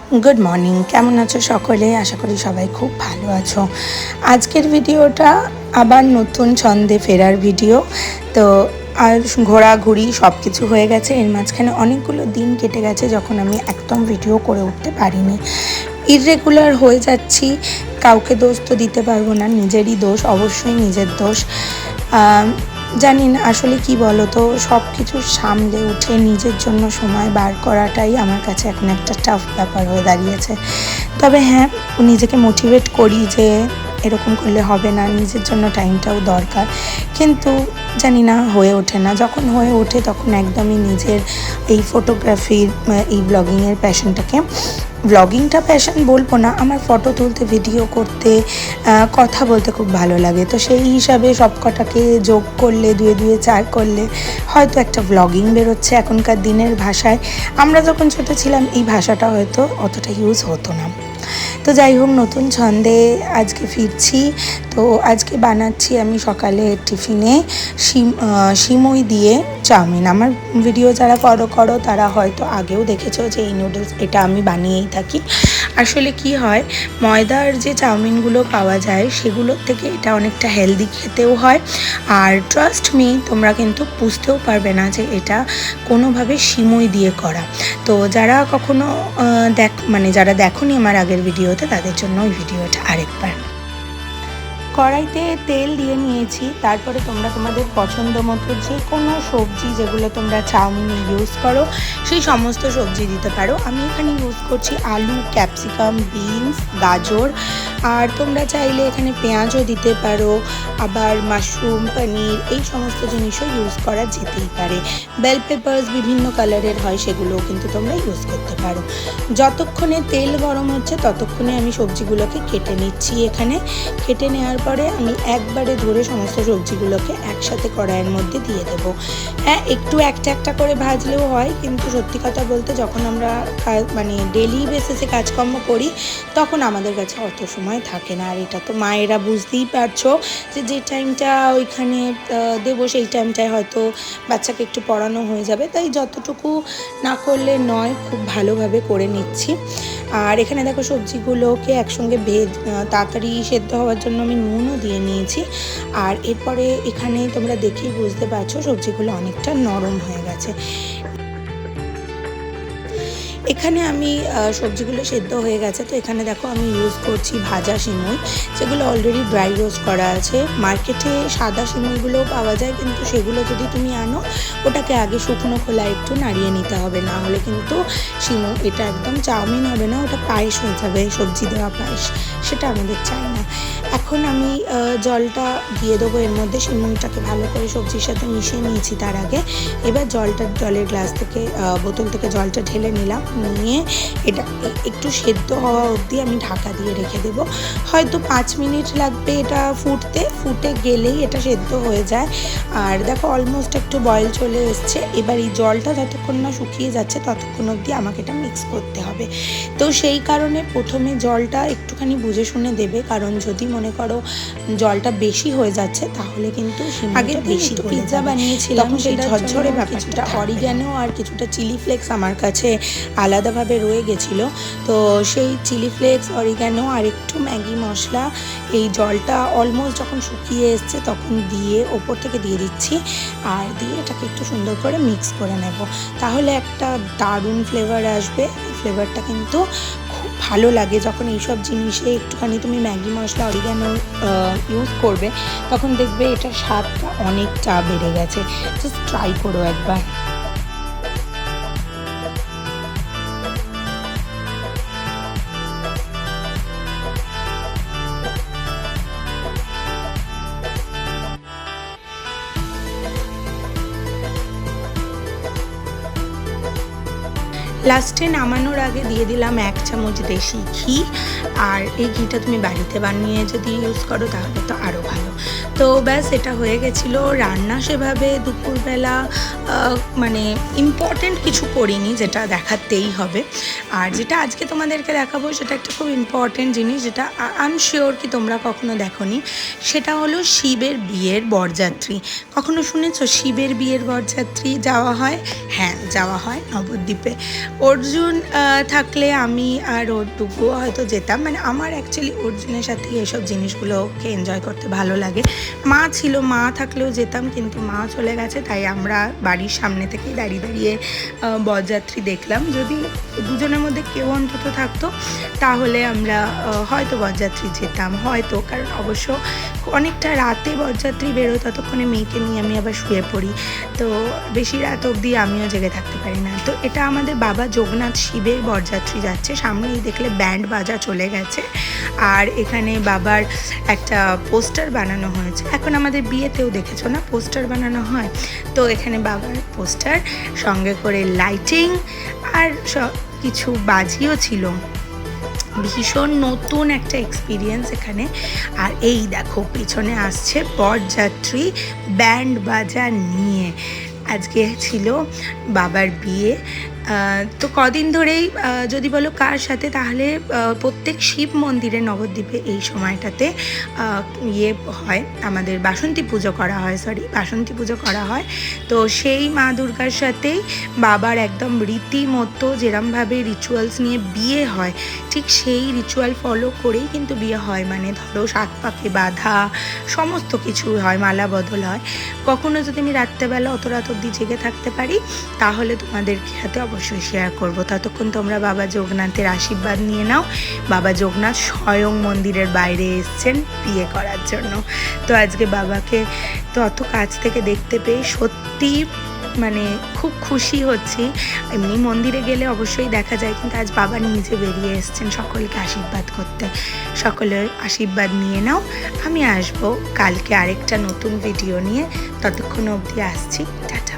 Good morning केमन आछो सकले आशा करी सबाई खूब भालो आछो। आजकेर भिडियोटा आबार नतून छंदे फेरार भिडियो। तो आज घोराघुरी सब किछु हये गेछे, एर माझखाने अनेकगुलो दिन केटे गेछे जखन आमी एकदम भिडियो करे उठते पारिनी। इरेगुलार हये जाच्छी, काउके दोष तो दिते पारबो ना, निजेरई दोष, अवश्यई निजेर दोष। জানি না আসলে কি বলো তো, সব কিছু সামলে উঠে নিজের জন্য সময় বার করাটাই আমার কাছে এখন একটা টাফ ব্যাপার হয়ে দাঁড়িয়েছে। তবে হ্যাঁ, নিজেকে মোটিভেট করি যে এরকম করলে হবে না, নিজের জন্য টাইমটাও দরকার, কিন্তু জানি না হয়ে ওঠে না। যখন হয়ে ওঠে তখন একদমই নিজের এই ফটোগ্রাফির এই ব্লগিংয়ের প্যাশনটাকে, ব্লগিংটা প্যাশন বলবো না, আমার ফটো তুলতে, ভিডিও করতে, কথা বলতে খুব ভালো লাগে। তো সেই হিসাবে সব কটাকে যোগ করলে, দুয়ে দুয়ে চার করলে হয়তো একটা ব্লগিং বেরোচ্ছে এখনকার দিনের ভাষায়। আমরা যখন ছোটো ছিলাম এই ভাষাটা হয়তো অতটা ইউজ হতো না। তো যাই হোক, নতুন ছন্দে আজকে ফিরছি। তো আজকে বানাচ্ছি আমি সকালে টিফিনে সিমই দিয়ে চাউমিন। আমার ভিডিও যারা ফলো করো তারা হয়তো আগেও দেখেছো যে এই নুডলস এটা আমি বানিয়েই থাকি। আসলে কি হয়, ময়দার যে চাউমিনগুলো পাওয়া যায় সেগুলোর থেকে এটা অনেকটা হেলদি খেতেও হয়। আর ট্রাস্ট মি, তোমরা কিন্তু বুঝতেও পারবে না যে এটা কোনোভাবে সিমই দিয়ে করা। তো যারা কখনো যারা দেখোনি আমার আগের ভিডিওতে, তাদের জন্য ওই ভিডিওটা আরেকবার। কড়াইতে তেল দিয়ে নিয়েছি, তারপরে তোমরা তোমাদের পছন্দ মতো যে কোনো সবজি যেগুলো তোমরা চাউমিনে ইউজ করো সেই সমস্ত সবজি দিতে পারো। আমি এখানে ইউজ করছি আলু, ক্যাপসিকাম, বিনস, গাজর, আর তোমরা চাইলে এখানে পেঁয়াজও দিতে পারো, আবার মাশরুম, পনির, এই সমস্ত জিনিসও ইউজ করা যেতেই পারে। বেল পেপার্স বিভিন্ন কালারের হয়, সেগুলোও কিন্তু তোমরা ইউজ করতে পারো। যতক্ষণে তেল গরম হচ্ছে ততক্ষণে আমি সবজিগুলোকে কেটে নিচ্ছি। এখানে কেটে নেওয়ার পরে আমি একবারে ধরে সমস্ত সবজিগুলোকে একসাথে কড়াইয়ের মধ্যে দিয়ে দেবো। হ্যাঁ, একটু একটা একটা করে ভাজলেও হয়, কিন্তু সত্যি কথা বলতে যখন আমরা ডেলি বেসিসে কাজকর্ম করি তখন আমাদের কাছে অত সময় থাকে না। আর এটা তো মায়েরা বুঝতেই পারছো যে টাইমটা ওইখানে দেবো সেই টাইমটায় হয়তো বাচ্চাকে একটু পড়ানো হয়ে যাবে, তাই যতটুকু না করলে নয়, খুব ভালোভাবে করে নিচ্ছি। আর এখানে দেখো সবজিগুলোকে একসঙ্গে তাড়াতাড়ি সেদ্ধ হওয়ার জন্য আমি নুনও দিয়ে নিয়েছি। আর এরপরে এখানে তোমরা দেখেই বুঝতে পারছো সবজিগুলো অনেকটা নরম হয়ে গেছে। এখানে আমি সবজিগুলো সেদ্ধ হয়ে গেছে। তো এখানে দেখো আমি ইউজ করছি ভাজা সিমই, যেগুলো অলরেডি ড্রাই রোস্ট করা আছে। মার্কেটে সাদা সিমইগুলোও পাওয়া যায়, কিন্তু সেগুলো যদি তুমি আনো ওটাকে আগে শুকনো খোলায় একটু নাড়িয়ে নিতে হবে, না হলে কিন্তু সিমই এটা একদম চাউমিন হবে না, ওটা পায়েস হয়ে যাবে, সবজি দেওয়া পায়েস, সেটা আমাদের চাই না। এখন আমি জলটা দিয়ে দেবো এর মধ্যে। সিমইটাকে ভালো করে সবজির সাথে মিশিয়ে নিয়েছি তার আগে। এবার জলের গ্লাস থেকে, বোতল থেকে জলটা ঢেলে নিলাম, নিয়ে এটা একটু সেদ্ধ হওয়া অবধি আমি ঢাকা দিয়ে রেখে দেবো। হয়তো 5 মিনিট লাগবে এটা ফুটে গেলেই এটা সেদ্ধ হয়ে যায়। আর দেখো অলমোস্ট একটু বয়েল চলে এসছে। এবার এই জলটা যতক্ষণ না শুকিয়ে যাচ্ছে ততক্ষণ অবধি আমাকে এটা মিক্স করতে হবে। তো সেই কারণে প্রথমে জলটা একটুখানি বুঝে শুনে দেবে, কারণ যদি মনে করো জলটা বেশি হয়ে যাচ্ছে তাহলে কিন্তু আগে বেশি পিৎজা বানিয়েছিলাম, তখন সেই ঝরঝরে ব্যাপারটা, অরিগ্যানো আর কিছুটা চিলি ফ্লেক্স আমার কাছে আলাদাভাবে রয়ে গেছিলো। তো সেই চিলি ফ্লেক্স, অরিগ্যানো আর একটু ম্যাগি মশলা, এই জলটা অলমোস্ট যখন শুকিয়ে এসছে তখন দিয়ে ওপর থেকে দিয়ে দিচ্ছি। আর দিয়ে এটাকে একটু সুন্দর করে মিক্স করে নেব, তাহলে একটা দারুণ ফ্লেভার আসবে। ফ্লেভারটা কিন্তু খুব ভালো লাগে যখন এইসব জিনিসে একটুখানি তুমি ম্যাগি মশলা, অরিগ্যানো ইউজ করবে, তখন দেখবে এটার স্বাদটা অনেকটা বেড়ে গেছে। জাস্ট ট্রাই করো একবার। লাস্টে নামানোর আগে দিয়ে দিলাম 1 চামচ দেশি ঘি। আর এই ঘিটা তুমি বাড়িতে বানিয়ে যদি ইউজ করো তাহলে তো আরও ভালো। তো ব্যাস এটা হয়ে গেছিলো। রান্না সেভাবে দুপুরবেলা মানে ইম্পর্টেন্ট কিছু করিনি, যেটা দেখাতেই হবে। আর যেটা আজকে তোমাদেরকে দেখাবো সেটা একটা খুব ইম্পর্টেন্ট জিনিস, যেটা আই এম শিওর কি তোমরা কখনো দেখোনি। সেটা হলো শিবের বিয়ের বরযাত্রী। কখনো শুনেছো শিবের বিয়ের বরযাত্রী যাওয়া হয়? হ্যাঁ, যাওয়া হয় নবদ্বীপে। অর্জুন থাকলে আমি আর ওটুকুও হয়তো যেতাম। মানে আমার অ্যাকচুয়ালি অর্জুনের সাথে এসব জিনিসগুলোকে এনজয় করতে ভালো লাগে। মা ছিল, মা থাকলেও যেতাম, কিন্তু মা চলে গেছে, তাই আমরা বাড়ির সামনে থেকেই দাঁড়িয়ে দাঁড়িয়ে বরযাত্রী দেখলাম। যদি দুজনের মধ্যে কেউ অন্তত থাকতো তাহলে আমরা হয়তো বরযাত্রী যেতাম, হয়তো। কারণ অবশ্য অনেকটা রাতে বরযাত্রী বেরোয়, ততক্ষণে মেয়েকে নিয়ে আমি আবার শুয়ে পড়ি, তো বেশি রাত অবধি আমিও জেগে থাকতে পারি না। তো এটা আমাদের বাবা যোগনাথ শিবের বরযাত্রী যাচ্ছে। সামনেই দেখলে ব্যান্ড বাজা চলে গেছে, আর এখানে বাবার একটা পোস্টার বানানো হয়েছে। এখন আমাদের বিয়েতেও দেখেছো না, পোস্টার বানানো হয়। তো এখানে বাবার পোস্টার, সঙ্গে করে লাইটিং আর কিছু বাজিও ছিল। ভীষণ নতুন একটা এক্সপিরিয়েন্স এখানে। আর এই দেখো পেছনে আসছে বরযাত্রী ব্যান্ড বাজা নিয়ে। আজকে ছিল বাবার বিয়ে। তো কদিন ধরেই যদি বলো কার সাথে, তাহলে প্রত্যেক শিব মন্দিরে নবদ্বীপে এই সময়টাতে ইয়ে হয়, আমাদের বাসন্তী পুজো করা হয়, বাসন্তী পুজো করা হয়। তো সেই মা দুর্গার সাথেই বাবার একদম রীতিমতো যেরমভাবে রিচুয়ালস নিয়ে বিয়ে হয়, ঠিক সেই রিচুয়াল ফলো করেই কিন্তু বিয়ে হয়। মানে ধরো 7 পাকে বাঁধা, সমস্ত কিছু হয়, মালা বদল হয়। কখনো যদি আমি রাত্রেবেলা অত রাত অবধি জেগে থাকতে পারি তাহলে তোমাদের সাথে অবশ্যই শেয়ার করব। ততক্ষণ তোমরা বাবা যোগনাথের আশীর্বাদ নিয়ে নাও। বাবা যোগনাথ স্বয়ং মন্দিরের বাইরে এসছেন বিয়ে করার জন্য। তো আজকে বাবাকে তো অত কাছ থেকে দেখতে পেয়ে সত্যি মানে খুব খুশি হচ্ছি। এমনি মন্দিরে গেলে অবশ্যই দেখা যায়, কিন্তু আজ বাবা নিজে বেরিয়ে এসছেন সকলকে আশীর্বাদ করতে। সকলের আশীর্বাদ নিয়ে নাও। আমি আসবো কালকে আরেকটা নতুন ভিডিও নিয়ে। ততক্ষণ অবধি আসছি, টাটা।